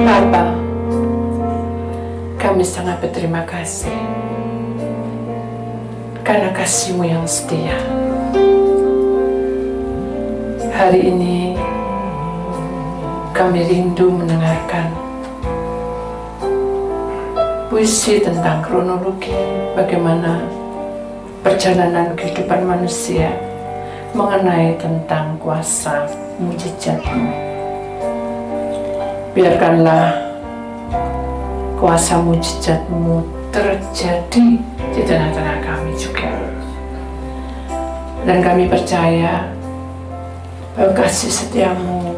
Bapa, kami sangat berterima kasih karena kasih-Mu yang setia. Hari ini kami rindu mendengarkan puisi tentang kronologi bagaimana perjalanan kehidupan manusia mengenai tentang kuasa mujizat-Mu. Biarkanlah kuasa mujizat-Mu terjadi di tengah-tengah kami juga. Dan kami percaya bahwa kasih setia-Mu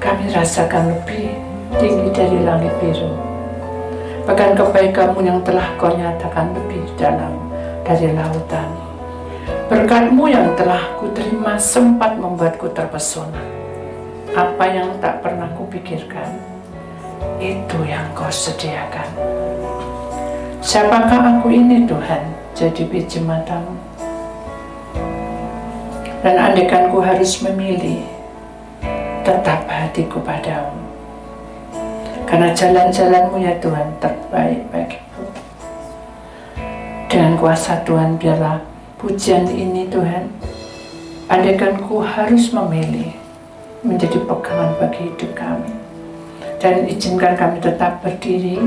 kami rasakan lebih tinggi dari langit biru. Bahkan kebaikan-Mu yang telah Kau nyatakan lebih dalam dari lautan. Berkat-Mu yang telah kuterima sempat membuatku terpesona. Apa yang tak pernah kupikirkan, itu yang Kau sediakan. Siapakah aku ini Tuhan, jadi biji mata-Mu? Dan andaikan ku harus memilih, tetap hatiku padamu. Karena jalan-jalan-Mu ya Tuhan terbaik bagiku. Dengan kuasa Tuhan biarlah pujian ini Tuhan, andaikan ku harus memilih, menjadi pegangan bagi hidup kami. Dan izinkan kami tetap berdiri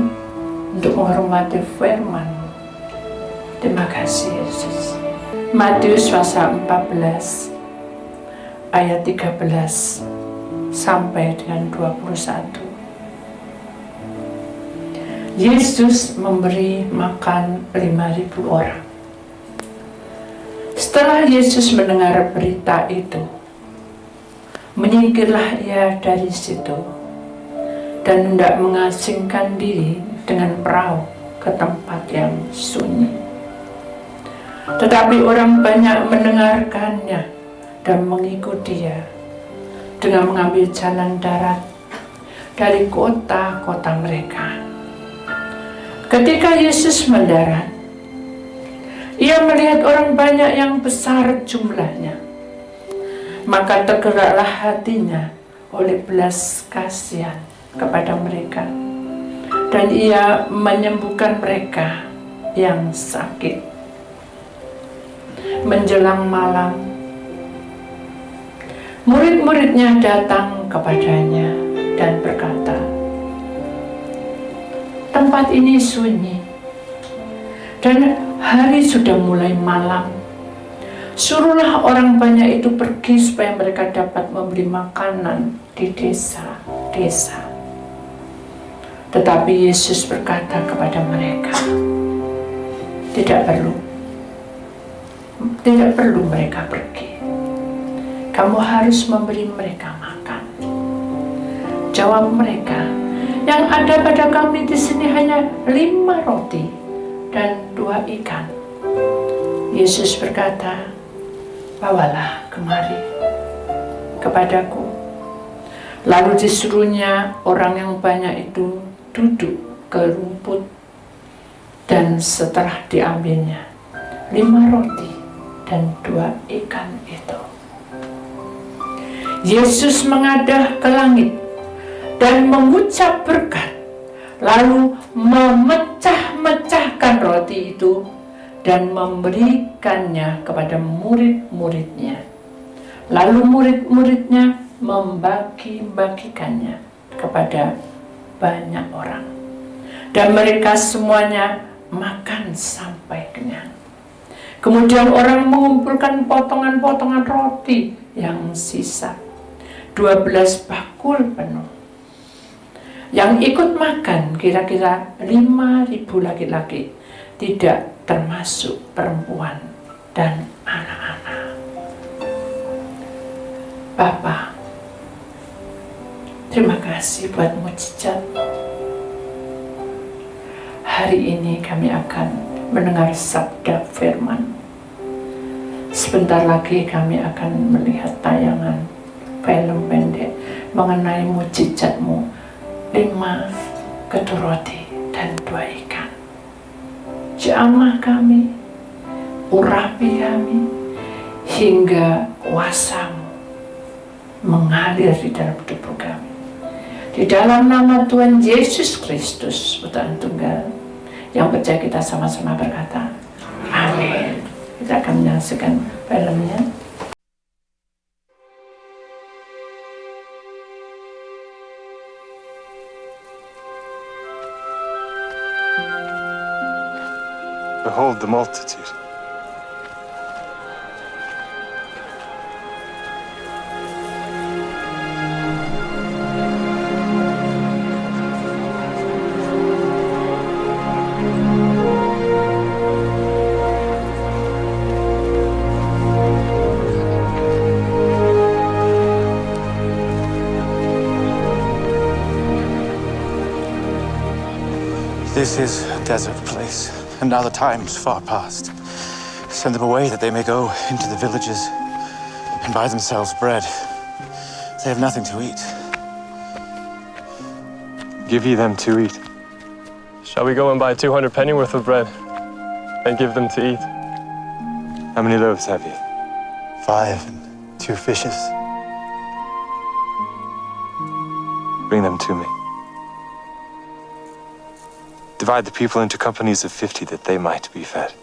untuk menghormati firman-Mu. Terima kasih Yesus. Matius pasal 14 ayat 13 sampai dengan 21. Yesus memberi makan 5.000 orang. Setelah Yesus mendengar berita itu, menyingkirlah Ia dari situ dan hendak mengasingkan diri dengan perahu ke tempat yang sunyi. Tetapi orang banyak mendengarkannya dan mengikut Dia dengan mengambil jalan darat dari kota-kota mereka. Ketika Yesus mendarat, Ia melihat orang banyak yang besar jumlahnya. Maka tergeraklah hatinya oleh belas kasihan kepada mereka, dan Ia menyembuhkan mereka yang sakit. Menjelang malam, murid-muridnya datang kepadanya dan berkata, "Tempat ini sunyi, dan hari sudah mulai malam. Suruhlah orang banyak itu pergi supaya mereka dapat membeli makanan di desa-desa." Tetapi Yesus berkata kepada mereka, Tidak perlu mereka pergi. Kamu harus memberi mereka makan." Jawab mereka, "Yang ada pada kami di sini hanya 5 roti dan 2 ikan." Yesus berkata, "Bawalah kemari kepadaku." Lalu disuruhnya orang yang banyak itu duduk ke rumput, dan setelah diambilnya 5 roti dan 2 ikan itu, Yesus mengadah ke langit dan mengucap berkat, lalu memecah-mecahkan roti itu dan memberikannya kepada murid-muridnya. Lalu murid-muridnya membagi-bagikannya kepada banyak orang. Dan mereka semuanya makan sampai kenyang. Kemudian orang mengumpulkan potongan-potongan roti yang sisa, 12 bakul penuh. Yang ikut makan kira-kira 5.000 laki-laki, tidak termasuk perempuan dan anak-anak. Bapa, terima kasih buat mujizat-Mu. Hari ini kami akan mendengar sabda firman. Sebentar lagi kami akan melihat tayangan film pendek mengenai mujizat-Mu, 5 ketur roti dan 2 ikan. Jamah kami, urapi kami, hingga kuasa-Mu mengalir di dalam tubuh kami. Di dalam nama Tuhan Yesus Kristus, Putra Tunggal, yang percaya kita sama-sama berkata, amin. Kita akan menyaksikan filmnya. Behold the multitude. This is a desert place, and now the time's far past. Send them away that they may go into the villages and buy themselves bread. They have nothing to eat. Give ye them to eat. Shall we go and buy 200 pennyworth of bread and give them to eat? How many loaves have ye? 5 and 2 fishes. Bring them to me. Divide the people into companies of 50 that they might be fed.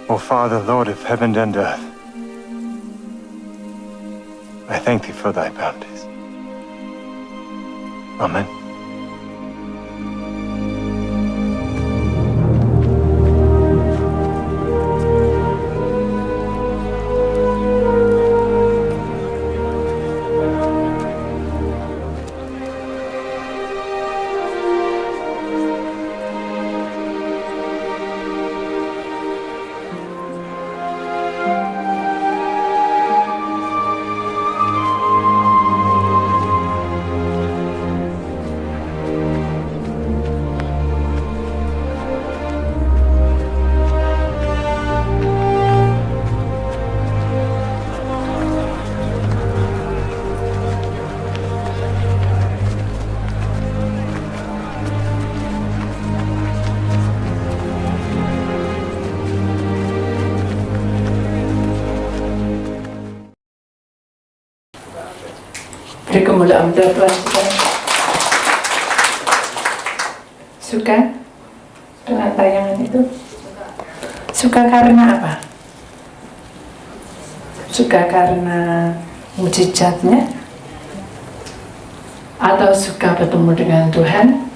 O Father, Lord of heaven and earth, I thank thee for thy bounties. Amen. Beri kemuliaan buat Tuhan kita. Suka dengan tayangan itu? Suka karena apa? Suka karena mujizatnya? Atau suka bertemu dengan Tuhan?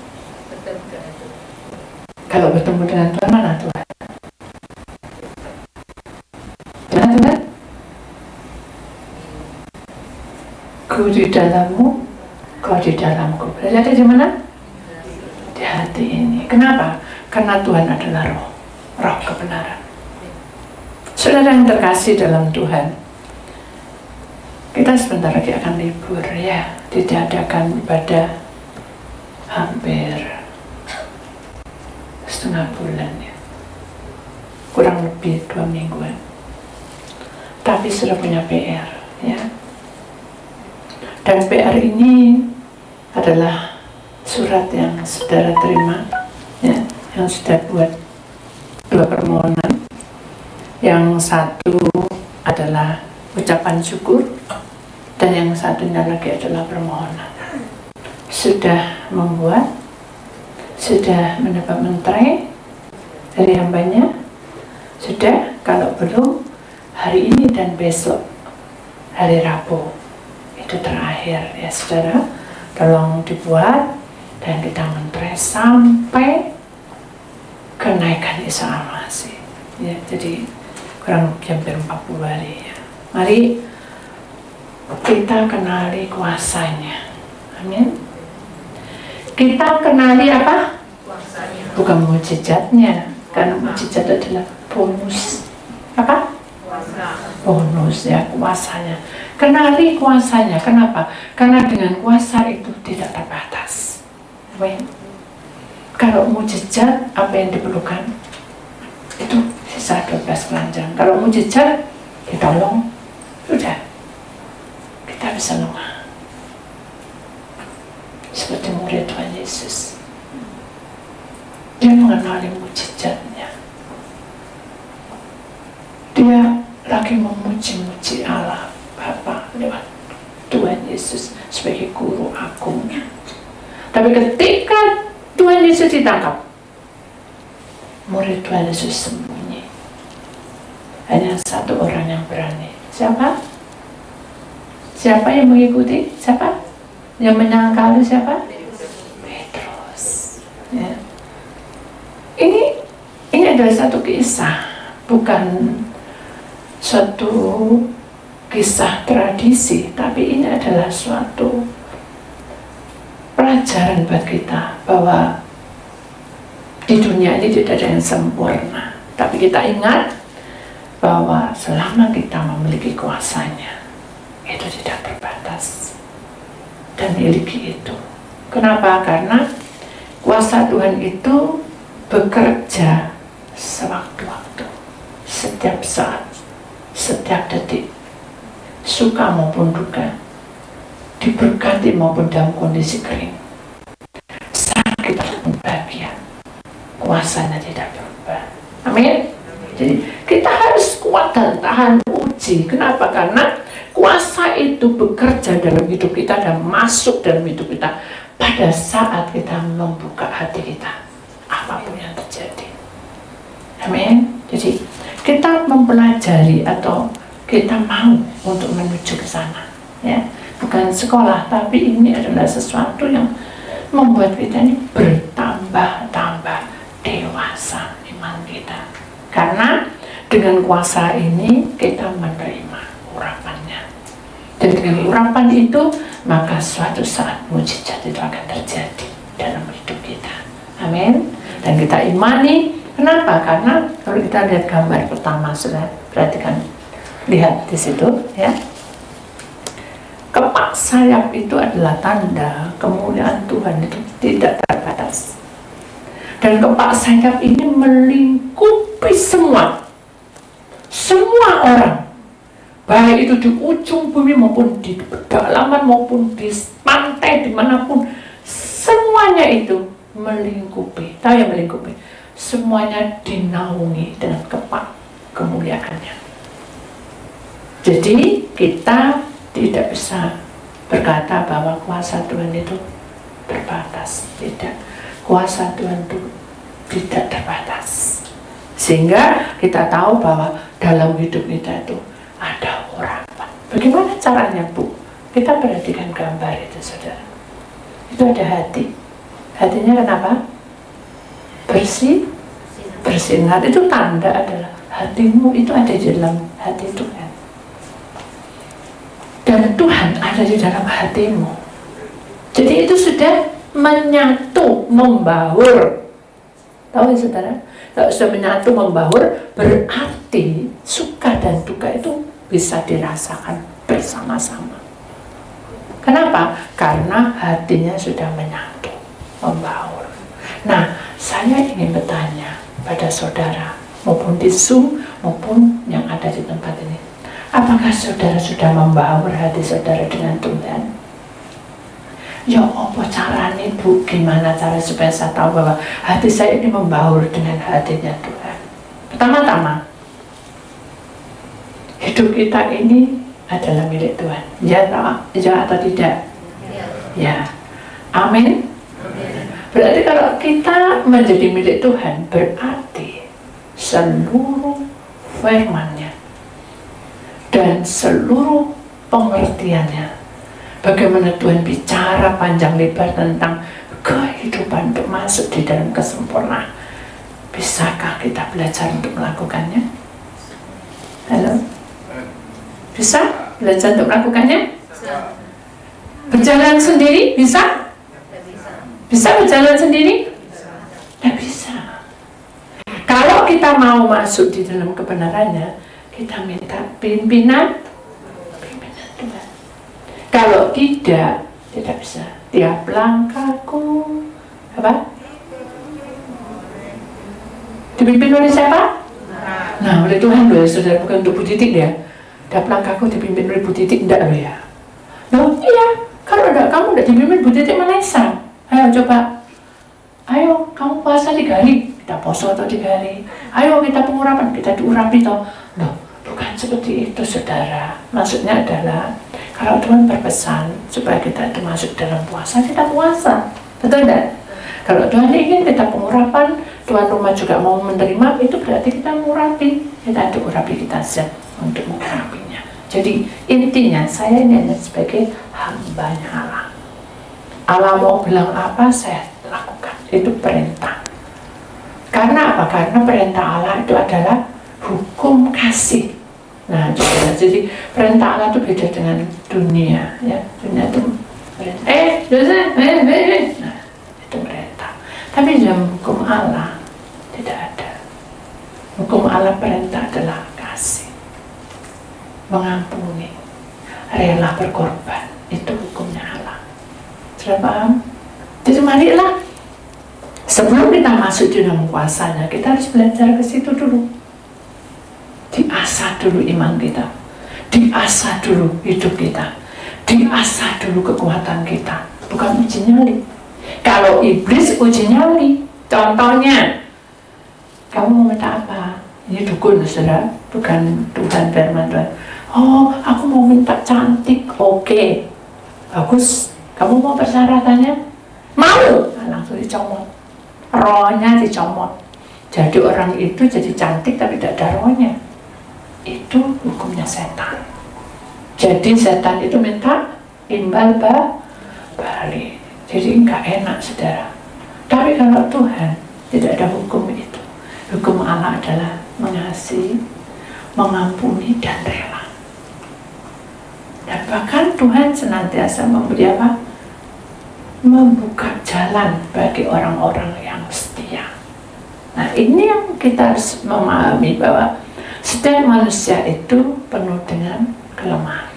Kalau bertemu dengan Tuhan, mana Tuhan? Mana Tuhan? Ku di dalammu, kau di dalamku. Berarti di mana? Di hati ini. Kenapa? Karena Tuhan adalah roh, roh kebenaran. Saudara yang terkasih dalam Tuhan, kita sebentar lagi akan libur ya. Ditiadakan ibadah hampir setengah bulan ya. Kurang lebih 2 mingguan. Tapi sudah punya PR ya. Dan PR ini adalah surat yang saudara terima, ya, yang sudah buat 2 permohonan. Yang satu adalah ucapan syukur, dan yang satunya lagi adalah permohonan. Sudah membuat, sudah mendapat menteri dari hambanya, sudah, kalau belum, hari ini dan besok, hari Rabu. Itu terakhir ya saudara, tolong dibuat dan kita mentres sampai kenaikan Isa Al-Masih ya. Jadi kurang lebih hampir 40 hari ya. Mari kita kenali kuasanya. Amin. Kita kenali apa? Kuasanya. Bukan mujizatnya, karena mujizat adalah bonus. Apa? Bonus ya, kuasanya. Kenali kuasanya. Kenapa? Karena dengan kuasa itu tidak terbatas. Amin. Kalau mujizat, apa yang diperlukan? Itu sisa 12 keranjang. Kalau mujizat, ditolong, sudah. Kita bisa lemah. Seperti murid Tuhan Yesus. Dia mengenali mujizatnya. Dia lagi memuji-muji Allah Bapa lewat Tuhan Yesus sebagai guru agungnya. Tapi ketika Tuhan Yesus ditangkap, murid Tuhan Yesus sembunyi. Hanya satu orang yang berani. Siapa? Siapa yang mengikuti? Siapa? Yang menyangkal siapa? Petrus. Ya. Ini adalah satu kisah, bukan suatu kisah tradisi, tapi ini adalah suatu pelajaran buat kita bahwa di dunia ini tidak ada yang sempurna, tapi kita ingat bahwa selama kita memiliki kuasanya, itu tidak terbatas dan miliki itu. Kenapa? Karena kuasa Tuhan itu bekerja sewaktu-waktu, setiap saat, setiap detik, suka maupun duka, diberkati maupun dalam kondisi kering, sakit maupun bahagia, kuasanya tidak berubah. Amin. Jadi kita harus kuat dan tahan uji. Kenapa? Karena kuasa itu bekerja dalam hidup kita dan masuk dalam hidup kita pada saat kita membuka hati kita, apapun yang terjadi. Amin. Jadi kita mempelajari atau kita mau untuk menuju ke sana, ya, bukan sekolah, tapi ini adalah sesuatu yang membuat kita ini bertambah-tambah dewasa iman kita. Karena dengan kuasa ini kita menerima urapannya, dan dengan urapan itu maka suatu saat mujizat itu akan terjadi dalam hidup kita. Amin. Dan kita imani. Kenapa? Karena kalau kita lihat gambar pertama, sudah perhatikan, lihat di situ, ya. Kepak sayap itu adalah tanda kemuliaan Tuhan itu tidak terbatas. Dan kepak sayap ini melingkupi semua orang, baik itu di ujung bumi maupun di pedalaman maupun di pantai dimanapun, semuanya itu melingkupi. Tahu yang melingkupi? Semuanya dinaungi dengan kepak kemuliaannya. Jadi kita tidak bisa berkata bahwa kuasa Tuhan itu terbatas. Tidak. Kuasa Tuhan itu tidak terbatas. Sehingga kita tahu bahwa dalam hidup kita itu ada urapan. Bagaimana caranya, Bu? Kita perhatikan gambar itu, saudara. Itu ada hati. Hatinya kenapa? Bersih, bersinar. Itu tanda adalah hatimu itu ada di dalam hati Tuhan. Dan Tuhan ada di dalam hatimu. Jadi itu sudah menyatu, membaur. Tahu ya saudara? Kalau sudah menyatu, membaur, berarti suka dan duka itu bisa dirasakan bersama-sama. Kenapa? Karena hatinya sudah menyatu, membaur. Nah, saya ingin bertanya pada saudara, maupun di Zoom, maupun yang ada di tempat ini. Apakah saudara sudah membaur hati saudara dengan Tuhan? Ya, apa caranya, Bu? Gimana cara supaya saya tahu bahwa hati saya ini membaur dengan hatinya Tuhan? Pertama-tama, hidup kita ini adalah milik Tuhan. Ya atau tidak? Ya. Amin. Berarti kalau kita menjadi milik Tuhan, berarti seluruh firman-Nya dan seluruh pengertiannya, bagaimana Tuhan bicara panjang lebar tentang kehidupan untuk masuk di dalam kesempurnaan, bisakah kita belajar untuk melakukannya? Halo? Bisa belajar untuk melakukannya? Berjalan sendiri bisa? Bisa berjalan sendiri? Tidak bisa. Kalau kita mau masuk di dalam kebenarannya, kita minta pimpinan Tuhan. Kalau tidak bisa. Tiap langkahku Apa? Dipimpin oleh siapa? Nah, oleh Tuhan loh ya saudara, bukan untuk Bu Titik ya. Dap langkahku dipimpin oleh Bu Titik, enggak loh ya. Loh iya, kalau enggak, kamu enggak dipimpin Bu Titik melesat. Ayo coba, ayo kamu puasa 3 hari, kita poso atau 3 hari. Ayo kita pengurapan, kita diurapi toh. Loh, bukan seperti itu saudara. Maksudnya adalah kalau Tuhan berpesan supaya kita itu masuk dalam puasa, kita puasa. Betul enggak? Kalau Tuhan ingin kita pengurapan, tuan rumah juga mau menerima, itu berarti kita mengurapi. Kita ada urapi, kita siap untuk mengurapinya. Jadi intinya saya ini hanya sebagai hambanya Allah. Allah mau bilang apa, saya lakukan. Itu perintah. Karena apa? Karena perintah Allah itu adalah hukum kasih. Nah, jadi perintah Allah itu beda dengan dunia, ya. Dunia itu nah, itu perintah. Tapi dalam hukum Allah tidak ada. Hukum Allah perintah adalah kasih, mengampuni, rela berkorban. Itu hukumnya Allah. Sudah paham? Jadi marilah sebelum kita masuk di dalam puasanya, kita harus belajar ke situ dulu. Diasah dulu iman kita, diasah dulu hidup kita, diasah dulu kekuatan kita. Bukan uji nyali. Kalau iblis uji nyali, contohnya, kamu mau minta apa? Ini dukun, saudara, bukan Tuhan, firman Tuhan. Oh, aku mau minta cantik, oke, bagus. Kamu mau persyaratannya? Mau? Nah, langsung dicomot. Rohnya dicomot. Jadi orang itu jadi cantik tapi tidak ada rohnya. Itu hukumnya setan. Jadi setan itu minta imbal balik. Jadi nggak enak saudara. Tapi kalau Tuhan tidak ada hukum itu. Hukum Allah adalah mengasihi, mengampuni, dan rela. Dan bahkan Tuhan senantiasa memberi apa? Membuka jalan bagi orang-orang yang setia. Nah, ini yang kita harus memahami bahwa setiap manusia itu penuh dengan kelemahan.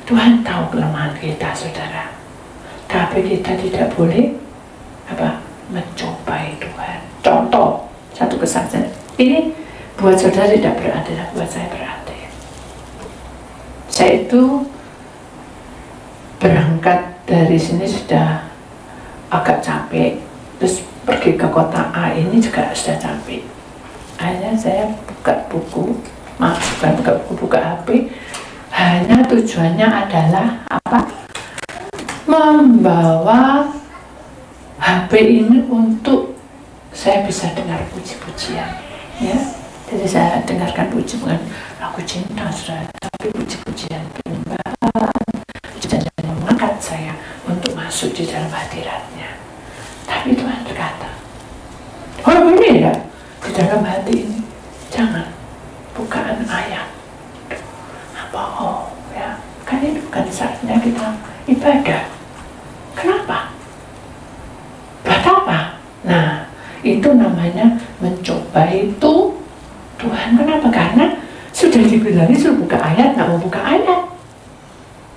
Tuhan tahu kelemahan kita, saudara. Tapi kita tidak boleh apa? Mencobai Tuhan. Contoh, satu kesaksian. Ini buat saudara tidak berarti, buat saya berarti. Saya itu berangkat dari sini sudah agak capek, terus pergi ke kota A ini juga sudah capek. Akhirnya saya buka buku, bukan buka buku, buka HP. Hanya tujuannya adalah apa? Membawa HP ini untuk saya bisa dengar puji-pujian, ya. Jadi saya dengarkan puji, bukan lagu cinta, saudara, tapi puji-pujian penyembahan, pujian yang mengangkat saya untuk masuk di dalam hadiratnya. Tapi Tuhan berkata, oh ini ya, di dalam hati ini jangan bukaan ayat. Apa? Oh ya, kan ini bukan saatnya kita ibadah. Kenapa? Buat apa? Nah, itu namanya mencoba itu Tuhan. Kenapa? Karena sudah dibilangin suruh buka ayat, nggak mau buka ayat.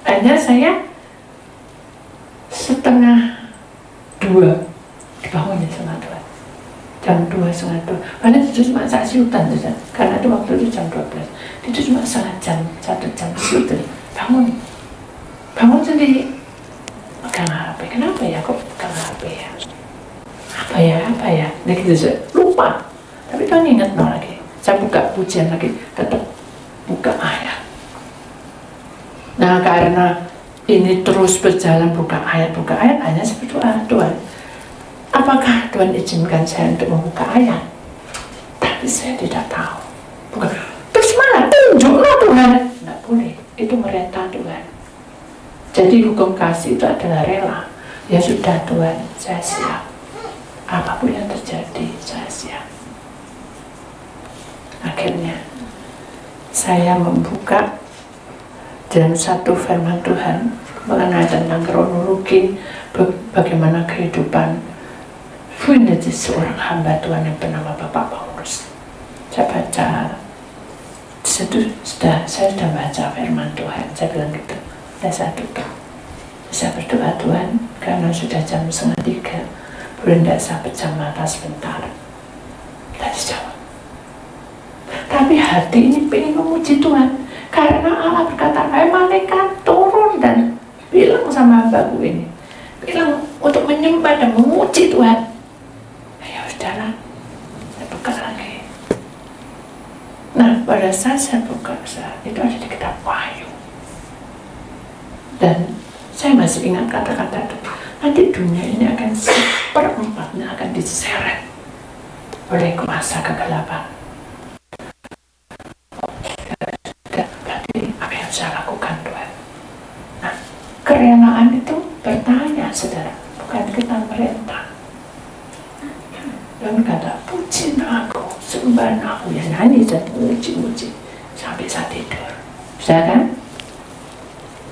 Hanya saya 1:30 dibangunnya sama Tuhan. Jam 2:30. Padahal itu cuma saat siutan, karena itu waktu itu jam 12. Itu cuma setengah jam, 1 jam siutan. Bangun sendiri. Pegang HP. Kenapa ya kok pegang HP ya? Apa ya? Nah gitu saya lupa. Tapi Tuhan ingat lagi. Saya buka pujian lagi, tetap buka ayat. Nah, karena ini terus berjalan buka ayat, hanya berdoa, Tuhan, apakah Tuhan izinkan saya untuk membuka ayat? Tapi saya tidak tahu. Bukan, terus mana? Tunjuklah Tuhan. Tidak boleh, itu merintah Tuhan. Jadi hukum kasih itu adalah rela. Ya sudah Tuhan, saya siap. Apapun yang terjadi, saya siap. Akhirnya saya membuka dalam satu firman Tuhan mengenai tentang kronologi bagaimana kehidupan menjadi seorang hamba Tuhan yang bernama Bapak Paulus. Saya baca saya sudah baca firman Tuhan. Saya bilang gitu, saya tutup. Saya berdoa, Tuhan, karena sudah jam 2:30, Udah saya pejam mata sebentar. Dan dijawab. Tapi hati ini pengen memuji Tuhan. Karena Allah berkata, malaikat turun dan bilang sama hambaku ini. Bilang untuk menyembah dan memuji Tuhan. Ya udahlah, saya buka lagi. Nah, pada saat saya buka, itu ada di kitab Wahyu. Dan saya masih ingat kata-kata itu. Nanti dunia ini akan seperempatnya akan diseret oleh kuasa kegelapan. Berarti apa yang saya lakukan, Tuhan? Nah, kerelaan itu bertanya, saudara, bukan kita merintah. Dan kata, puji aku, sembah aku, ya nyanyi dan muji-muji sampai saya tidur. Bisa kan?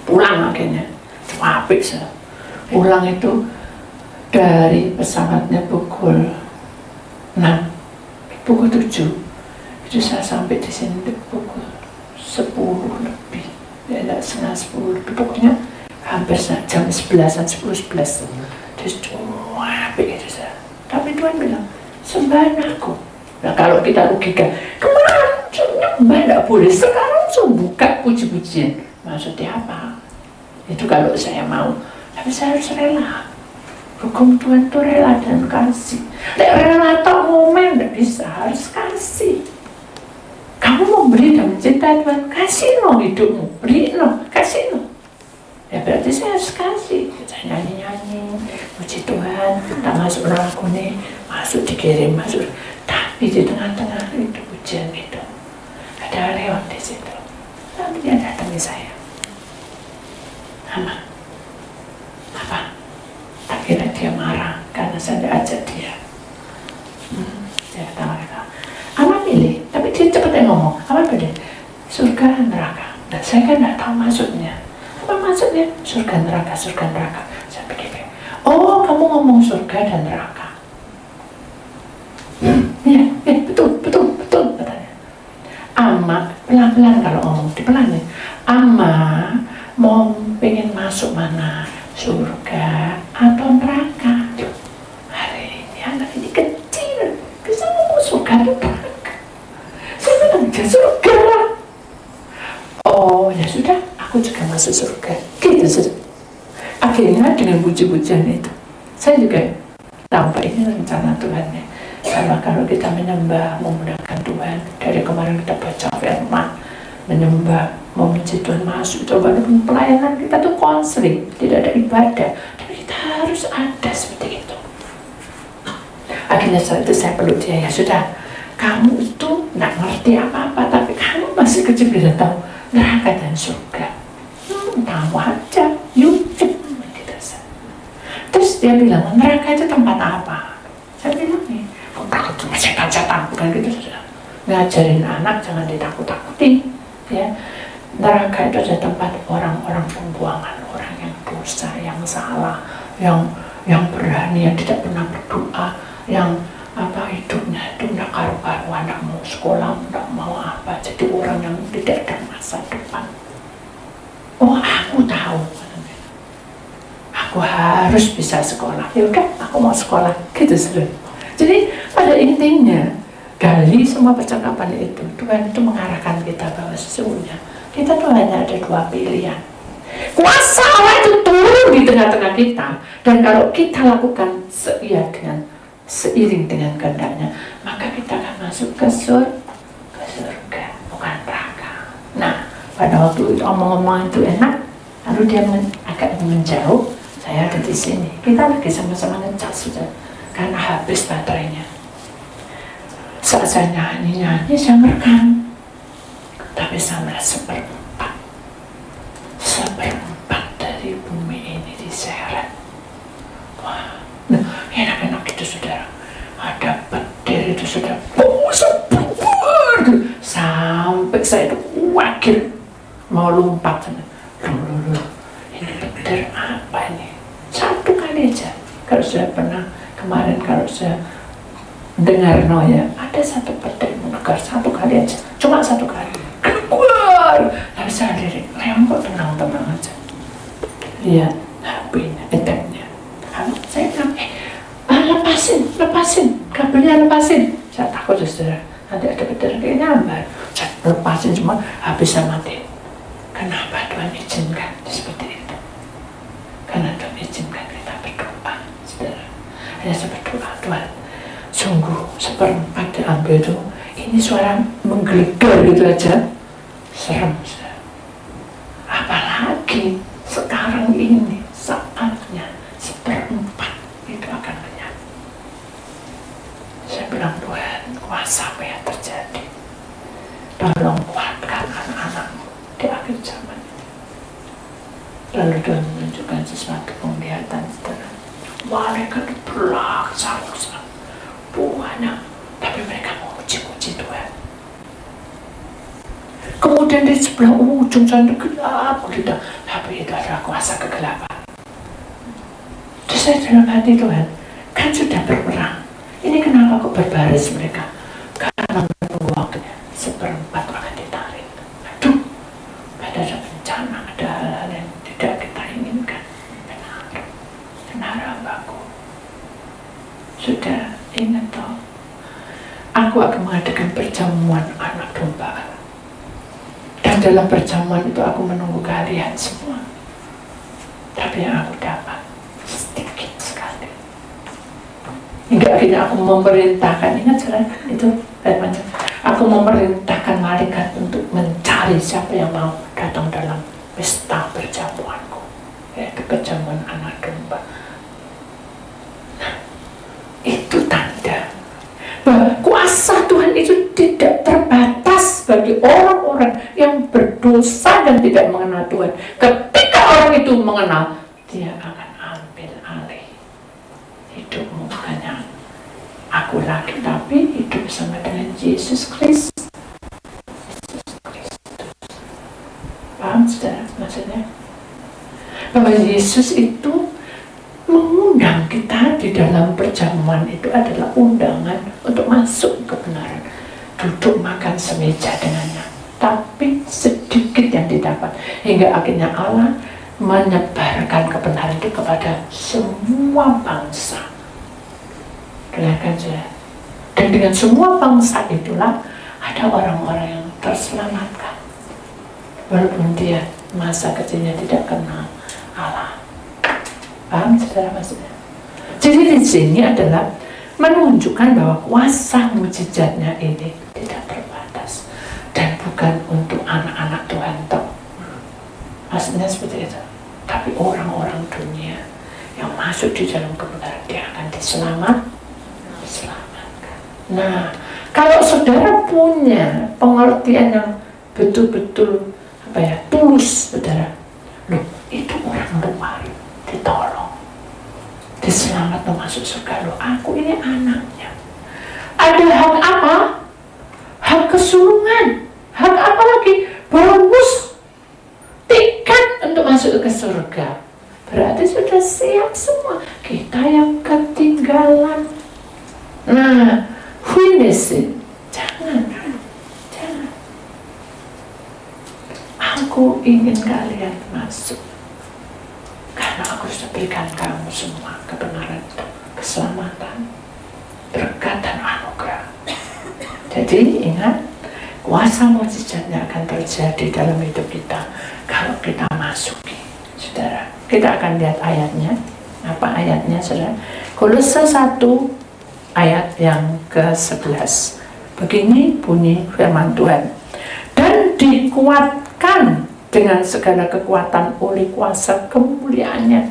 Pulang akhirnya, capek saya. Pulang itu dari pesawatnya pukul 6, pukul 7 itu saya sampai di sini pukul 10 lebih, ya setengah 10 lebih, pokoknya hampir jam 11-an, 10-11. Terus capek itu saya. Tapi Tuhan bilang, sembah aku. Nah kalau kita logika, kemarin nyembah tidak boleh, sekarang buka puji-pujian. Maksudnya apa? Itu kalau saya mau. Tapi saya harus rela. Hukum Tuhan itu rela dan kasih. Rela atau momen tidak bisa, harus kasih. Kamu mau beri dan mencintai Tuhan, kasih no hidupmu, beri no, kasih no. Ya berarti saya harus kasih. Saya nyanyi-nyanyi, puji Tuhan, kita masuk lagu nih, masuk dikirim, masuk. Tapi di tengah-tengah itu pujian itu, ada lewat di situ. Lalu dia datang ke saya. Mama, apa? Akhirnya dia marah karena saya tidak ajak dia. Dia kata, Ama pilih, tapi dia cepat ngomong, Ama pilih surga neraka. Dan saya kan tidak tahu maksudnya. Apa maksudnya? Surga neraka, surga neraka. Saya pikir, oh kamu ngomong surga dan neraka. Iya, betul katanya. Ama, pelan-pelan kalau ngomong, dipelanin. Ama mau pengen masuk mana? Surga atau neraka? Hari ini anak ini kecil, bisa ngomong surga atau neraka? Saya bilang, ya surga. Oh ya sudah, aku juga masuk surga. Gitu sudah. Akhirnya dengan puji-pujian itu, saya juga tampak ini rencana Tuhan ya. Karena kalau kita menyembah, memuliakan Tuhan, dari kemarin kita baca firman, menyembah, memuji Tuhan, masuk itu walaupun pelayanan kita tuh konseling, tidak ada ibadah, tapi kita harus ada seperti itu. Akhirnya saat itu saya peluk dia, ya sudah, kamu itu nggak ngerti apa-apa, tapi kamu masih kecil bisa tahu neraka dan surga. Tahu aja, yuk gitu. Terus dia bilang, neraka itu tempat apa? Saya bilang nih, takut cuma setan-setan, bukan gitu sudah. Ngajarin anak jangan ditakut-takuti, ya. Neraka itu adalah tempat orang-orang pembuangan, orang yang dosa, yang salah, yang berani, yang tidak pernah berdoa, yang hidupnya itu tidak karu-karuan, tidak mau sekolah, tidak mau apa, jadi orang yang tidak ada masa depan. Oh aku tahu, aku harus bisa sekolah. Ya udah, aku mau sekolah, gitu sudah. Jadi pada intinya gali semua percakapan itu, Tuhan itu mengarahkan kita bahwa sesungguhnya kita tuh hanya ada dua pilihan. Kuasa Allah itu turun di tengah-tengah kita, dan kalau kita lakukan seiring dengan kehendaknya, maka kita akan masuk ke surga, bukan neraka. Nah, pada waktu itu omong-omong itu enak, lalu dia agak menjauh, saya ada di sini. Kita lagi sama-sama ngecas sudah, karena habis baterainya. Saat saya nyanyi-nyanyi, saya merekam. Tapi saya melihat seperempat dari bumi ini diseret. Wah, nah, enak-enak itu saudara. Ada petir itu saudara, sampai saya itu wakil mau lompat. Loh, ini petir apa ini? Satu kali aja. Kalau saya pernah kemarin, kalau saya dengar ya, ada satu petir menekar satu kali aja, cuma satu kali. Keluar, tapi saya lirik, Leon kok tenang-tenang aja. Lihat HP-nya, etepnya. Saya bilang, kabelnya lepasin. Saya takut saudara, nanti ada beneran kayak nyambar. Saya lepasin semua, habis saya mati. Kenapa Tuhan izinkan seperti itu? Karena Tuhan izinkan kita berdoa, saudara. Hanya saya berdoa, Tuhan, sungguh seperempat diambil itu, ini suara menggelegar gitu aja, serem, saudara. Apalagi sekarang ini saatnya seperempat itu akan kenyang. Saya bilang, Tuhan, kuasa apa yang terjadi? Tolong kuatkan anak-anakmu di akhir zaman ini. Lalu Tuhan menunjukkan sesuatu penglihatan, saudara. Malaikat berlaksana banyak, tapi mereka memuji-muji Tuhan. Kemudian di sebelah ujung sana gelap gulita, tapi itu adalah kuasa kegelapan. Terus saya dalam hati, Tuhan, kan sudah berperang, ini kenapa kok berbaris mereka? Karena menunggu waktunya, seperempat akan ditarik. Aduh, ada bencana, ada hal-hal yang tidak kita inginkan. Benar hambaku. Sudah ingat toh, aku akan mengadakan perjamuan anak domba. Dan dalam perjamuan itu aku menunggu kalian semua. Tapi yang aku dapat sedikit sekali. Hingga akhirnya aku memerintahkan, ingat jalan itu firman-Nya, aku memerintahkan malaikat untuk mencari siapa yang mau datang dalam pesta perjamuanku, yaitu perjamuan anak domba. Nah, itu tanda bahwa kuasa Tuhan itu tidak terbatas bagi orang-orang yang berdosa dan tidak mengenal Tuhan. Ketika orang itu mengenal, dia akan ambil alih hidupmu, bukannya aku lagi, tapi hidup bersama dengan Yesus Kristus. Paham saudara maksudnya? Bahwa Yesus itu mengundang kita di dalam perjamuan itu adalah undangan untuk masuk ke kebenaran, duduk makan semeja dengannya. Tapi sedikit yang didapat, hingga akhirnya Allah menyebarkan kebenaran itu kepada semua bangsa. Dengarkan saja. Dan dengan semua bangsa itulah ada orang-orang yang terselamatkan, walaupun dia masa kecilnya tidak kenal Allah. Paham saudara maksudnya? Jadi di sini adalah menunjukkan bahwa kuasa mujizatnya ini tidak terbatas dan bukan untuk anak-anak Tuhan toh. Maksudnya seperti itu. Tapi orang-orang dunia yang masuk di dalam kebenaran, dia akan diselamatkan. Nah, kalau saudara punya pengertian yang betul-betul tulus, saudara, loh, itu orang luar ditolong, diselamatkan masuk surga. Loh, aku ini anaknya. Ada hak apa? Hak kesulungan. Hak apa lagi? Bonus tiket untuk masuk ke surga. Berarti sudah siap semua. Kita yang ketinggalan. Nah, finish it. Jangan. Aku ingin kalian masuk. Karena aku sudah berikan kamu semua kebenaran, keselamatan, berkat dan anugerah. Jadi ingat, kuasa mujizatnya akan terjadi dalam hidup kita kalau kita masuki. Saudara, kita akan lihat ayatnya. Apa ayatnya, saudara? Kolose 1 ayat yang ke-11. Begini bunyi firman Tuhan. Dan dikuatkan dengan segala kekuatan oleh kuasa kemuliaannya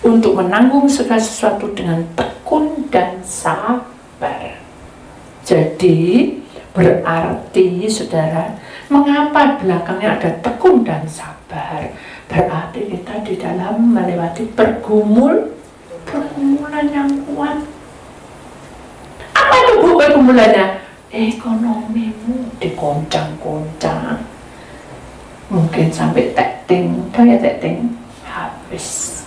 untuk menanggung segala sesuatu dengan tekun dan sabar. Jadi berarti saudara, mengapa belakangnya ada tekun dan sabar? Berarti kita di dalam melewati pergumulan yang kuat. Apa itu pergumulannya? Ekonomimu dikoncang-koncang, mungkin sampai tekting habis.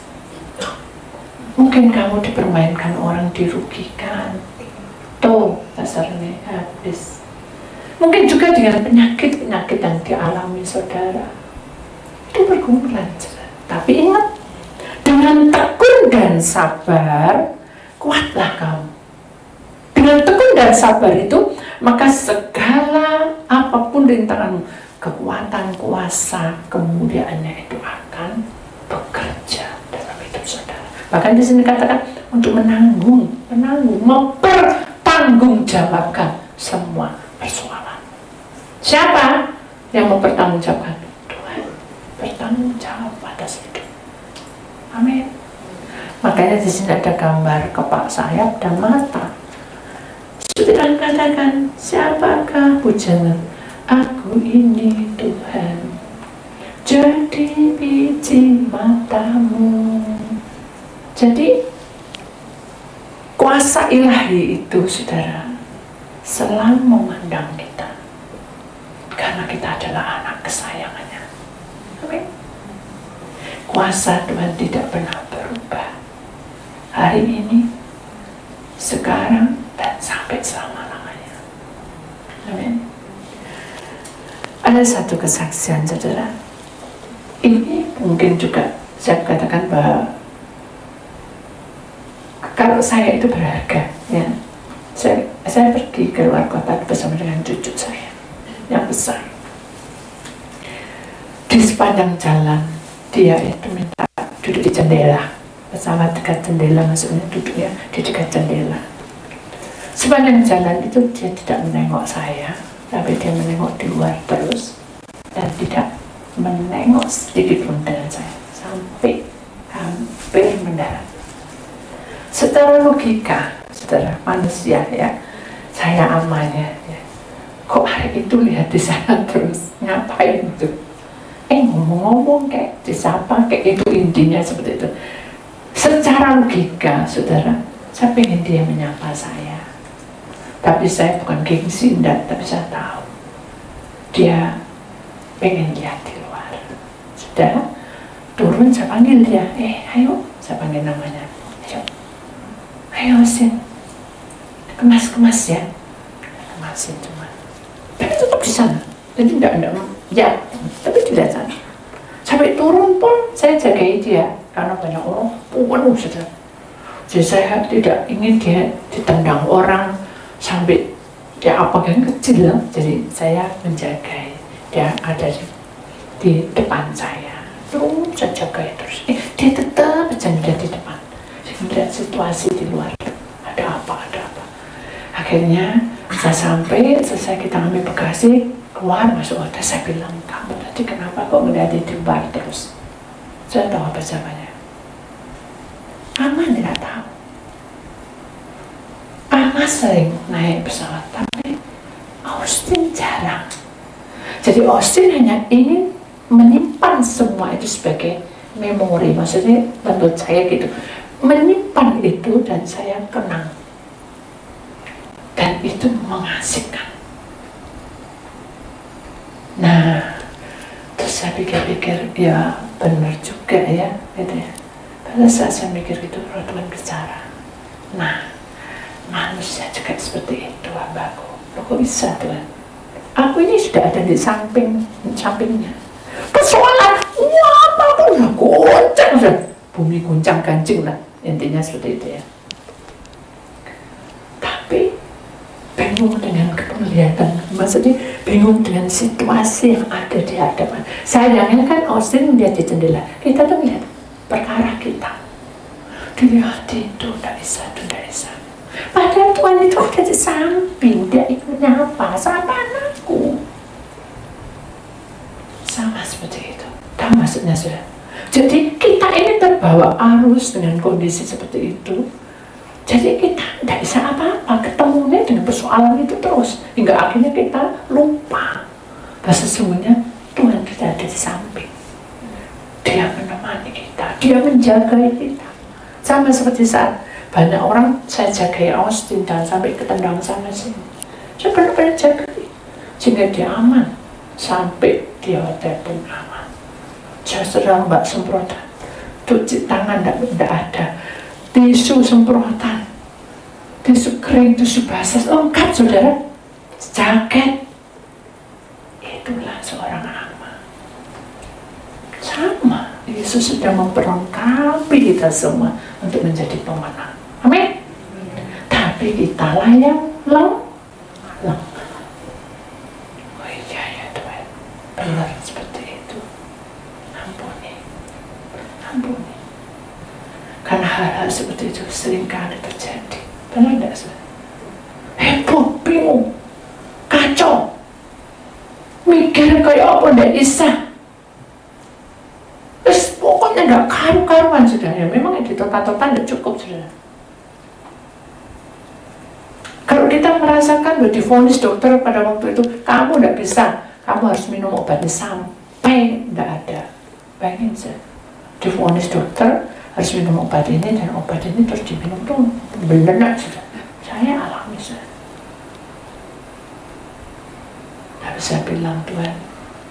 Mungkin kamu dipermainkan orang, dirugikan, tuh dasarnya habis. Mungkin juga dengan penyakit-penyakit yang dialami saudara, itu pergumulan. Tapi ingat, dengan tekun dan sabar kuatlah kamu. Dengan tekun dan sabar itu, maka segala apapun rintanganmu, kekuatan, kuasa, kemuliaannya itu akan bekerja dalam hidup saudara. Bahkan di sini katakan untuk menanggung, mempertanggungjawabkan semua persoalan. Siapa yang mempertanggungjawabkan? Tuhan bertanggung jawab atas hidup. Amin. Makanya di sini ada gambar kepak sayap dan mata. Tuhan katakan, siapakah pujangan? Aku ini Tuhan, jadi biji matamu. Jadi kuasa ilahi itu, saudara, selalu memandang kita, karena kita adalah anak kesayangannya. Amin. Kuasa Tuhan tidak pernah berubah. Hari ini, sekarang, dan sampai selama-lamanya. Amin. Ada satu kesaksian, saudara. Ini mungkin juga saya katakan bahwa kalau saya itu berharga, ya. Saya pergi ke luar kota bersama dengan cucu saya yang besar. Di sepanjang jalan, dia itu minta duduk di jendela. Pesawat dekat jendela, maksudnya duduknya di dekat jendela. Sepanjang jalan itu dia tidak menengok saya, tapi dia menengok di luar terus dan tidak menengok sedikit pun dengan saya sampai hampir mendarat. Secara logika, saudara, manusia ya, saya amannya ya. Kok hari itu lihat di sana terus ngapain itu? Ngomong-ngomong kayak disapa kayak itu, intinya seperti itu. Secara logika, saudara, saya pengen dia menyapa saya. Tapi saya bukan gengsi, tapi saya tahu dia pengen lihat di luar. Sudah turun, saya panggil dia, ayo, saya panggil namanya, ayo Sin, kemas ya, kemasin cuma, tapi tetap di sana, jadi tidak, ya, tapi tidak sana. Sampai turun pun saya jagai dia, karena banyak orang penuh, saudara. Jadi saya tidak ingin dia ditendang orang sampai dia apakah kecil, jadi saya menjagai dia ada di depan saya, terus saya jaga terus. Dia tetap berada di depan. Saya melihat situasi di luar, ada apa. Akhirnya saya sampai, selesai kita ambil bagasi, keluar masuk hotel. Saya bilang, kamu tadi kenapa kok ngeliat di bar terus? Saya tahu apa jawabannya. Aman tidak tahu. Ama sering naik pesawat, tapi Austin jarang. Jadi Austin hanya ingin menyimpan semua itu sebagai memori, maksudnya menurut saya gitu, menyimpan itu dan saya kenang, dan itu mengasihkan. Nah, terus saya pikir-pikir, ya benar juga ya, gitu ya. Pada saat saya mikir itu, Roh Tuhan bicara, nah, manusia juga seperti itu, hambaku. Loh, kok bisa Tuhan? Aku ini sudah ada di sampingnya. Persoalan, apa pun udah goncang, bumi goncang gancing lah, intinya seperti itu ya. Tapi bingung dengan kelihatan, maksudnya bingung dengan situasi yang ada di hadapan. Sayangnya kan Austin melihat di jendela, kita tuh melihat perkara kita. Dilihat itu, tidak bisa. Padahal Tuhan itu udah di samping, dia ikut nyapa, sama anakku. Sama seperti itu. Tahu maksudnya sudah? Jadi kita ini terbawa arus dengan kondisi seperti itu. Jadi kita tidak bisa apa-apa, ketemunya dengan persoalan itu terus. Hingga akhirnya kita lupa bahwa sesungguhnya Tuhan kita ada di samping. Dia menemani kita, dia menjaga kita. Sama seperti saat banyak orang saya jagai Austin dan sampai ketendang sana sini. Saya benar-benar jaga sehingga dia aman. Sampai di hotel pun aman. Saya sedang mbak semprotan, cuci tangan tidak ada, tisu semprotan, tisu kering, tisu basah, lengkap saudara, jaket. Itulah seorang ama. Sama, Yesus sudah memperlengkapi kita semua untuk menjadi pemenang. Amin. Tapi Tapi kita lah yang lemah. Oh iya ya Tuhan, benar seperti itu. Ampuni. Karena hal-hal seperti itu seringkali terjadi. Benar tidak sih? Heboh, bingung, kacau, mikir kayak apa ndak bisa. Terus pokoknya ndak karu-karuan sudah ya. Memang itu total-total ndak cukup sudah. Kalau kita merasakan bahwa divonis dokter pada waktu itu kamu ndak bisa, kamu harus minum obatnya sampai ndak ada. Bayangin saja, divonis dokter harus minum obat ini dan obat ini terus diminum tuh benar sudah. Saya alami saja. Tapi saya bilang, Tuhan,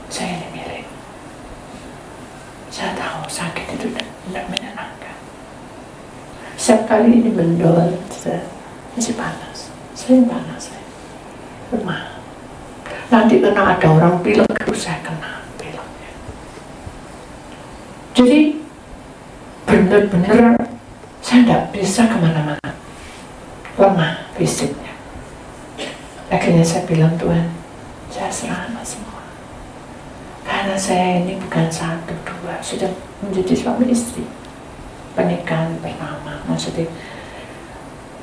saya ini milik. Saya tahu sakit itu tidak menyenangkan. Setiap kali ini mendol, masih panas. Sering panas. Lemah. Nanti kena ada orang pilek, terus saya kena pileknya. Jadi, benar-benar saya tidak bisa kemana-mana. Lemah fisiknya. Akhirnya saya bilang, Tuhan, saya serahkan semua. Karena saya ini bukan satu, dua, sudah menjadi suami istri. Pernikahan pertama, maksudnya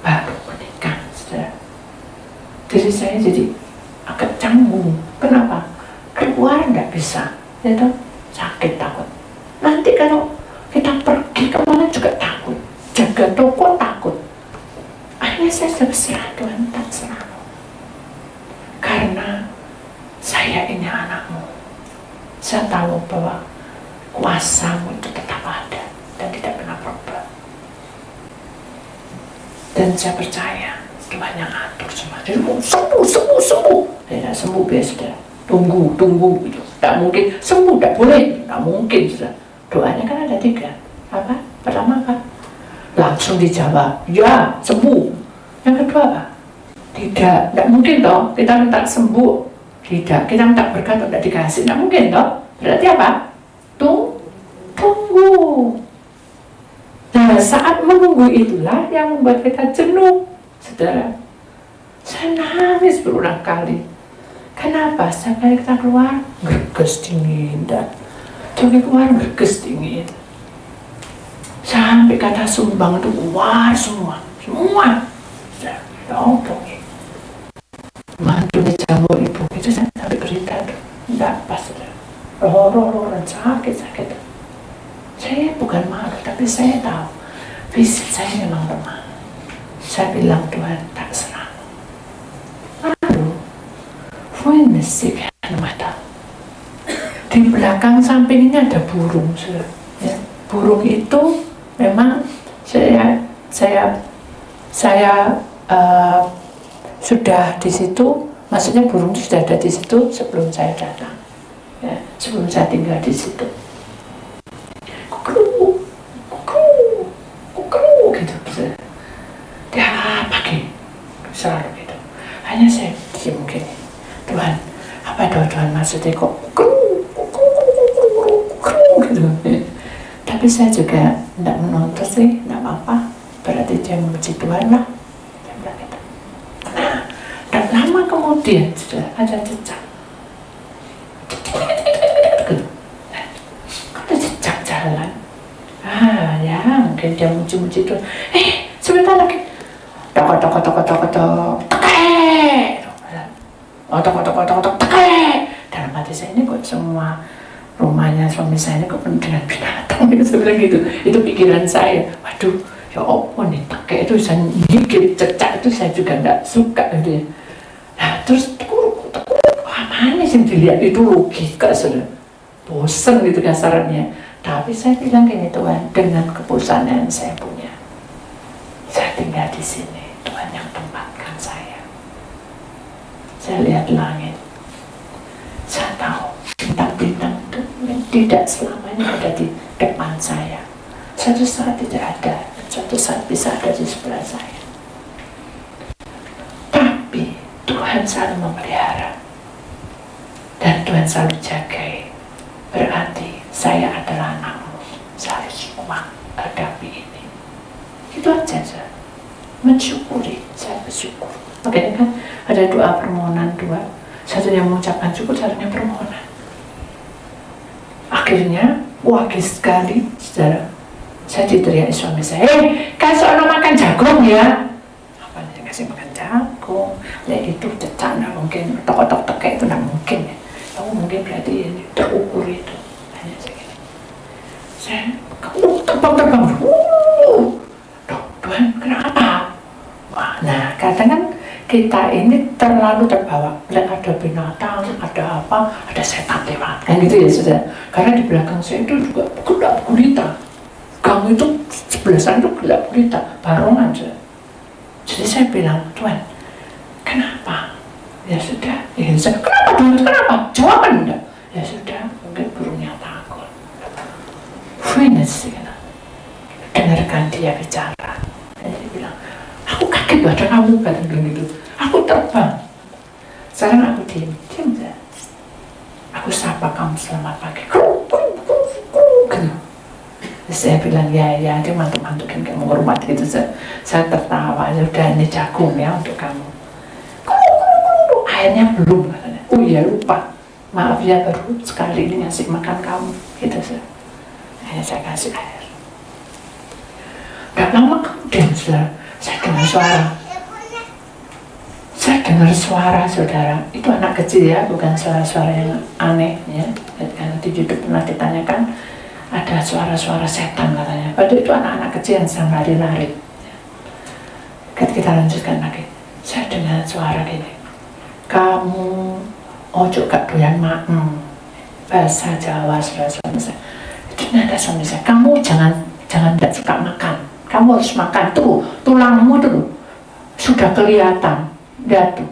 baru menikah, sudah. Diri saya jadi agak canggung. Kenapa? Keluar tidak bisa, itu sakit takut. Nanti kalau kita pergi kemana juga takut, jaga toko takut. Akhirnya saya berserah, Tuhan, tak serah. Karena saya ini anakmu. Saya tahu bahwa kuasamu itu tetap ada dan tidak pernah berubah. Dan saya percaya Tuhan yang atur semua. Jadi sembuh. Tidak sembuh biasa. Tunggu gitu. Tidak mungkin sembuh, tidak boleh. Tidak mungkin sudah. Doanya kan ada 3. Apa? Pertama apa? Langsung dijawab, ya sembuh. Yang kedua apa? Tidak mungkin toh kita minta sembuh. Tidak, kita minta berkat tidak dikasih. Tidak mungkin toh. Berarti apa? Tunggu. Nah, saat menunggu itulah yang membuat kita jenuh, saudara. Saya nangis berulang kali. Kenapa? Setiap kali kita keluar, gerges dingin. Jadi keluar gerges dingin. Sampai kata sumbang itu keluar semua. Ya ampun. Mantunya jamu ibu itu saya sampai berita tidak pas. Roh sakit. Saya bukan malu, tapi saya tahu fisik saya memang lemah. Saya bilang, Tuhan, tak serang. Lalu, fuinesik mata. Di belakang sampingnya ada burung. Ya. Burung itu memang saya sudah di situ. Maksudnya burung itu sudah ada di situ sebelum saya datang. Ya, sebelum saya tinggal di situ. Kukru gitu. Dia pagi selalu gitu. Hanya saya diam gini. Tuhan, apa Tuhan maksudnya kok kukru gitu. Tapi saya juga tidak menuntut sih, tidak apa-apa. Berarti dia memuji Tuhan lah. Dia bilang gitu. Nah, dan lama kemudian sudah ada jejak. Ada jejak jalan. Ya mungkin dia muji-muji Tuhan. Sebentar lagi. Tok. Tekek. Dalam hati saya ini kok semua rumahnya suami saya ini kok penuh dengan binatang. Saya bilang gitu. Itu pikiran saya. Waduh, ya apa nih tekek itu saya gigit, cecak itu saya juga tidak suka gitu ya. Nah terus tekuk. Mana sih dilihat itu logika sudah. Bosan gitu kasarannya. Tapi saya bilang gini, Tuhan, dengan keputusan yang saya punya, saya tinggal di sini. Tuhan yang tempatkan saya. Saya lihat langit. Saya tahu bintang-bintang itu tidak selamanya ada di depan saya. Suatu saat tidak ada, suatu saat bisa ada di sebelah saya. Tapi Tuhan selalu memelihara. Dan Tuhan selalu jagai. Berarti saya adalah anakmu. Saya harus menghadapi ini. Itu aja. Mensyukuri. Saya bersyukur. Makanya kan ada doa permohonan dua, satunya mengucapkan syukur, satunya permohonan. Akhirnya wagih sekali, saudara, saya diteriaki suami saya, kasih orang makan jagung ya. Apa nih kasih makan jagung? Ya itu cecak, nggak mungkin, tok-tok itu nggak mungkin ya. Oh mungkin berarti ini terukur itu. Hanya segini. Saya terbang. Tuhan, kenapa? Wah, nah kadang kan kita ini terlalu terbawa. Lihat ada binatang, ada apa, ada setan lewat, kan gitu ya saudara. Karena di belakang saya itu juga gelap gulita. Gang itu sebelah sana itu gelap gulita, barongan saudara. Jadi saya bilang, Tuhan, kenapa? Ya sudah, ya saya, kenapa Tuhan, kenapa? Jawaban enggak? Ya sudah, mungkin burungnya takut. Finish, dengarkan dia bicara. Dan dia bilang, aku kaget ada kamu, kata gitu. Aku terbang. Sekarang aku diam saja. Aku sapa kamu selamat pagi. Gitu. Saya bilang ya, dia mantuk-mantukin kayak menghormati gitu. Saya tertawa, ya udah ini jagung ya untuk kamu. Airnya belum katanya. Oh iya lupa. Maaf ya baru sekali ini ngasih makan kamu. Gitu sih. Akhirnya saya kasih air. Gak lama kemudian saya dengar suara. Saya dengar suara saudara. Itu anak kecil ya, bukan suara-suara yang aneh ya. Karena di YouTube pernah ditanyakan ada suara-suara setan katanya. Padahal itu anak-anak kecil yang sedang lari-lari. Kita lanjutkan lagi. Saya dengar suara gini. Kamu ojo gak doyan maem. Bahasa Jawa suami saya. Itu ada suami saya. Kamu jangan tidak suka makan. Kamu harus makan tuh, tulangmu tuh sudah kelihatan. Lihat tuh.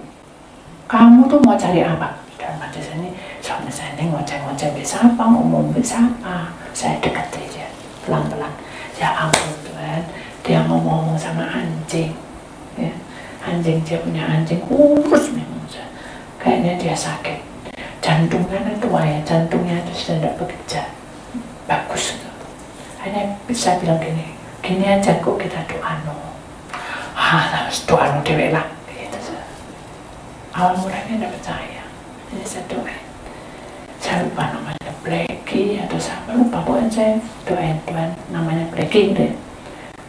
Kamu tuh mau cari apa? Dalam hati saya ini, suami saya ini ngoceh-ngoceh bisa apa, ngomong bisa apa. Saya dekati dia, pelan-pelan. Ya ampun Tuhan, dia ngomong sama anjing. Ya. Anjing, dia punya anjing, kurus memang. Kayaknya dia sakit. Jantungnya itu ya, jantungnya itu sudah tidak bekerja. Bagus itu. Hanya bisa bilang gini aja kok kita doa no. Harus doa no dewe lah. Gitu. Awal mulanya tidak percaya. Ini saya doain. Saya lupa namanya Blackie atau siapa, lupa pokoknya saya doain Tuhan namanya Blackie deh.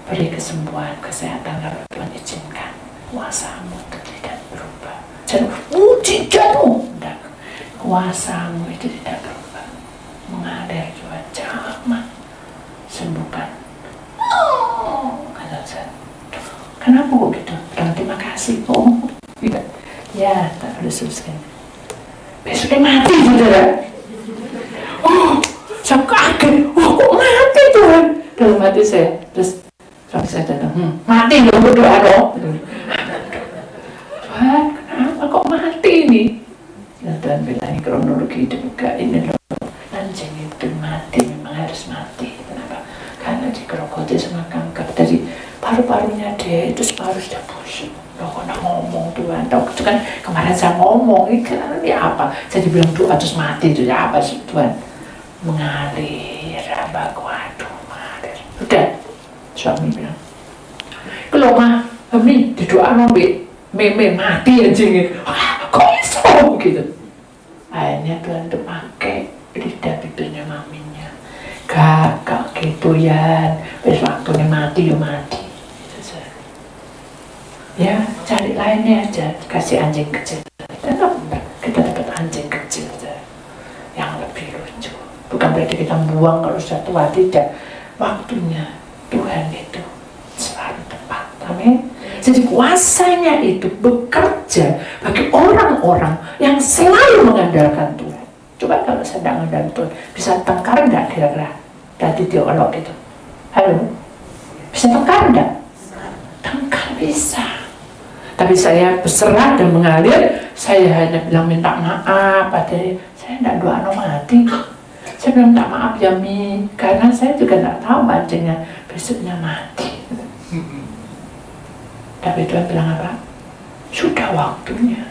Beri kesembuhan, kesehatan kalau Tuhan izinkan. Kuasamu itu tidak berubah. Saya mujizatmu. Kuasamu itu tidak berubah. Mengalir Tuhan, jangan sembuhkan. Kata saya, kenapa kok gitu? Bilang terima kasih. Oh, tidak. Ya, tak boleh selesai. Besoknya mati, saudara. Oh, saya kaget. Oh, kok mati Tuhan? Dalam hati saya. Terus suami saya datang. Mati dong, berdoa dong. Tuhan, kenapa kok mati ini? Ya, Tuhan bilang kronologi itu bukan ini loh. Anjing itu mati, memang harus mati. Kenapa? Karena digerogoti sama kanker dari paru-parunya dia itu separuh sudah busuk. Loh kok nak ngomong Tuhan? Tahu itu kan kemarin saya ngomong ini kan apa? Saya dibilang doa terus mati itu ya apa sih Tuhan? Mengalir, abang waduh mengalir. Udah, suami bilang, kalau mah kami didoa nombek meme mati anjingnya. Wah, kok iso gitu? Akhirnya Tuhan tuh pakai lidah bibirnya maminya. Gak gitu ya, wis waktunya mati ya mati. Gitu, ya cari lainnya aja, kasih anjing kecil. Kita dapat anjing kecil aja, yang lebih lucu. Bukan berarti kita buang kalau sudah tua, tidak. Waktunya Tuhan itu selalu tepat. Amin. Jadi kuasanya itu bekerja bagi orang-orang yang selalu mengandalkan Tuhan. Coba kalau saya tidak mengandalkan Tuhan, bisa tengkar enggak kira-kira? Tadi dialog itu. Halo? Bisa tengkar enggak? Tengkar bisa. Tapi saya berserah dan mengalir, saya hanya bilang minta maaf. Padahal saya tidak doa no mati. Saya bilang minta maaf ya Mi, karena saya juga tidak tahu mancingnya besoknya mati. Tapi Tuhan bilang apa? Sudah waktunya.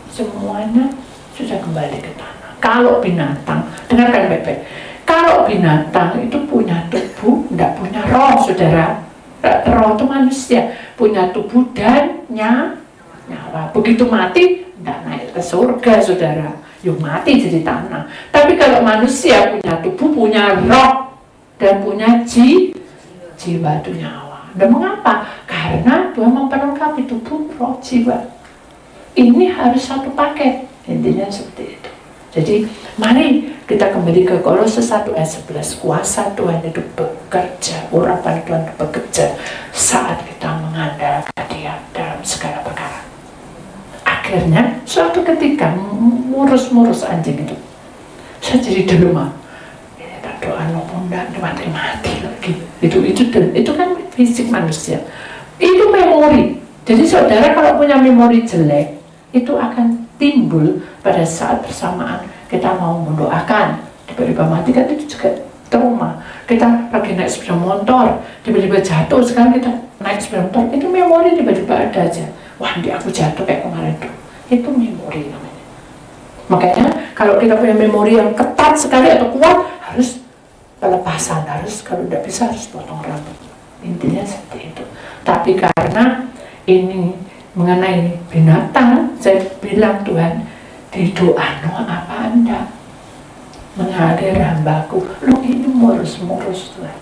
Semuanya sudah kembali ke tanah. Kalau binatang, dengarkan baik-baik. Kalau binatang itu punya tubuh, tidak punya roh, saudara. Roh itu manusia, punya tubuh dan nyawa. Begitu mati, tidak naik ke surga, saudara. Yuk mati jadi tanah. Tapi kalau manusia punya tubuh, punya roh, dan punya jiwa itu nyawa. Dan mengapa? Karena Tuhan memperlengkapi tubuh, roh, jiwa. Ini harus satu paket. Intinya seperti itu. Jadi mari kita kembali ke Kolose 1 ayat 11. Kuasa Tuhan itu bekerja, urapan Tuhan bekerja saat kita mengandalkan Dia dalam segala perkara. Akhirnya suatu ketika murus anjing itu, saya jadi dilema. Ini tak doa maupun tidak mati lagi. Itu kan fisik manusia. Itu memori. Jadi saudara kalau punya memori jelek, itu akan timbul pada saat bersamaan kita mau mendoakan, tiba-tiba mati, kan itu juga trauma. Kita lagi naik sepeda motor, tiba-tiba jatuh, sekarang kita naik sepeda motor, itu memori tiba-tiba ada aja. Wah, aku jatuh kayak kemarin tuh. Itu memori namanya. Makanya kalau kita punya memori yang ketat sekali atau kuat, harus pelepasan, kalau tidak bisa harus potong rambut. Intinya seperti itu. Tapi karena ini mengenai binatang, saya bilang Tuhan, di doa apa Anda mengalir hambaku, lu ini murus Tuhan,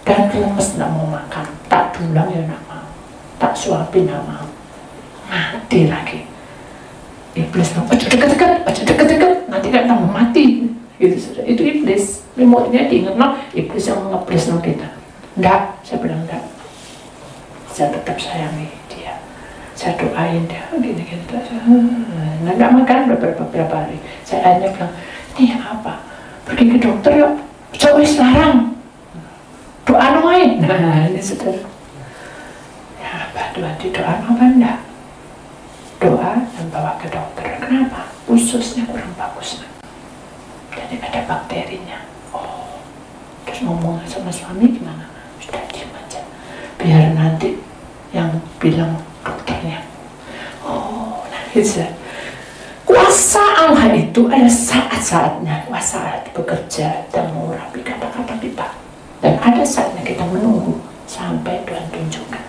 dan lemes tidak mau makan, tak dulang ya tidak mau, tak suapin tidak mau, mati lagi. Iblis bilang, ojo deket-deket, nanti kan tambah mati. Itu iblis, memorinya diingat, iblis yang ngeblis kita. Enggak, saya bilang enggak, saya tetap sayangi dia, saya doain dia, gini. Nah, enggak makan beberapa hari. Saya hanya bilang, ini apa? Pergi ke dokter yuk, coba sekarang. Doa noai. Nah, ini saudara. Ya, apa Tuhan di doa apa enggak? Doa dan bawa ke dokter. Kenapa? Ususnya kurang bagus. Jadi ada bakterinya. Oh, terus ngomong sama suami gimana? Sudah diam aja. Biar nanti yang bilang dokternya. Oh, nah itu. Kuasa Allah itu ada saat-saatnya. Kuasa Allah itu bekerja dan mengurapi kata-kata kita. Dan ada saatnya kita menunggu sampai Tuhan tunjukkan.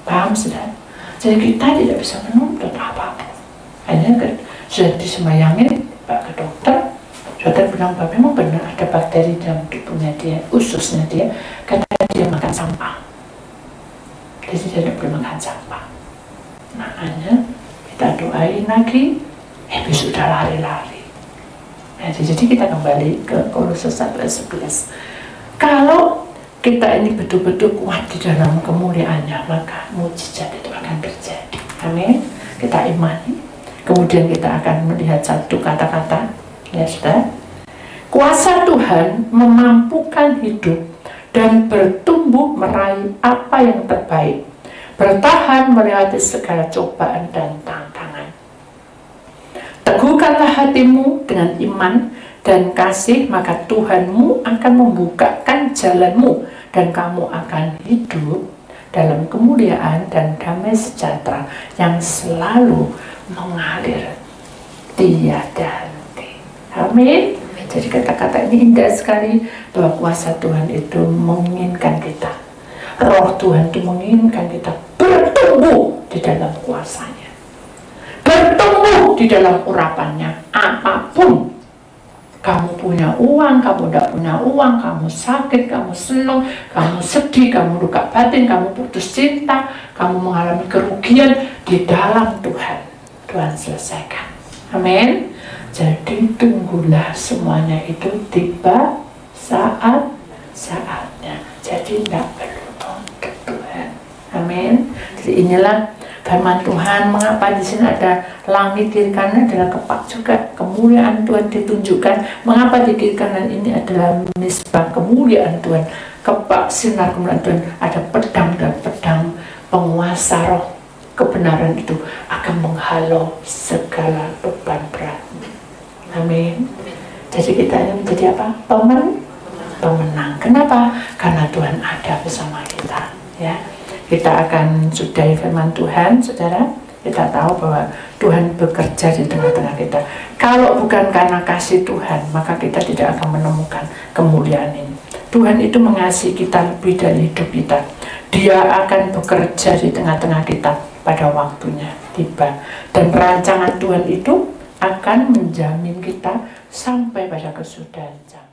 Paham sudah? Jadi kita tidak bisa menuntut apa-apa. Hanya sudah disemayangin, Pak ke dokter. Dokter bilang, Pak memang benar ada bakteri dalam tubuhnya dia, ususnya dia. Katanya dia makan sampah. Jadi dia tidak boleh makan sampah. Makanya kita doain lagi, sudah lari-lari. Nah, jadi kita kembali ke Kolose 1 ayat 11. Kalau kita ini betul-betul kuat di dalam kemuliaannya, maka mujizat itu akan terjadi. Amin. Kita imani. Kemudian kita akan melihat satu kata-kata, ya sudah. Kuasa Tuhan memampukan hidup dan bertumbuh meraih apa yang terbaik, bertahan melewati segala cobaan dan tantangan. Teguhkanlah hatimu dengan iman dan kasih, maka Tuhanmu akan membukakan jalanmu dan kamu akan hidup dalam kemuliaan dan damai sejahtera yang selalu mengalir tiada henti. Amin. Jadi kata-kata ini indah sekali, bahwa kuasa Tuhan itu menginginkan kita, roh Tuhan itu menginginkan kita bertumbuh di dalam kuasanya, bertumbuh di dalam urapannya. Apapun kamu punya uang, kamu tidak punya uang, kamu sakit, kamu senang, kamu sedih, kamu luka batin, kamu putus cinta, kamu mengalami kerugian, di dalam Tuhan selesaikan. Amin. Jadi tunggulah semuanya itu tiba saat-saatnya. Jadi tidak perlu untuk Tuhan. Amin. Jadi inilah firman Tuhan. Mengapa di sini ada langit kiri kanan adalah kepak juga, kemuliaan Tuhan ditunjukkan. Mengapa di kiri kanan ini adalah misbah kemuliaan Tuhan, kepak sinar kemuliaan Tuhan, ada pedang dan pedang penguasa roh kebenaran itu akan menghalau segala beban berat. Amin. Jadi kita ini menjadi apa? Pemenang. Kenapa? Karena Tuhan ada bersama kita. Ya, kita akan sudahi firman Tuhan, saudara. Kita tahu bahwa Tuhan bekerja di tengah-tengah kita. Kalau bukan karena kasih Tuhan, maka kita tidak akan menemukan kemuliaan ini. Tuhan itu mengasihi kita lebih dari hidup kita. Dia akan bekerja di tengah-tengah kita pada waktunya tiba. Dan rancangan Tuhan itu akan menjamin kita sampai pada kesudahan zaman.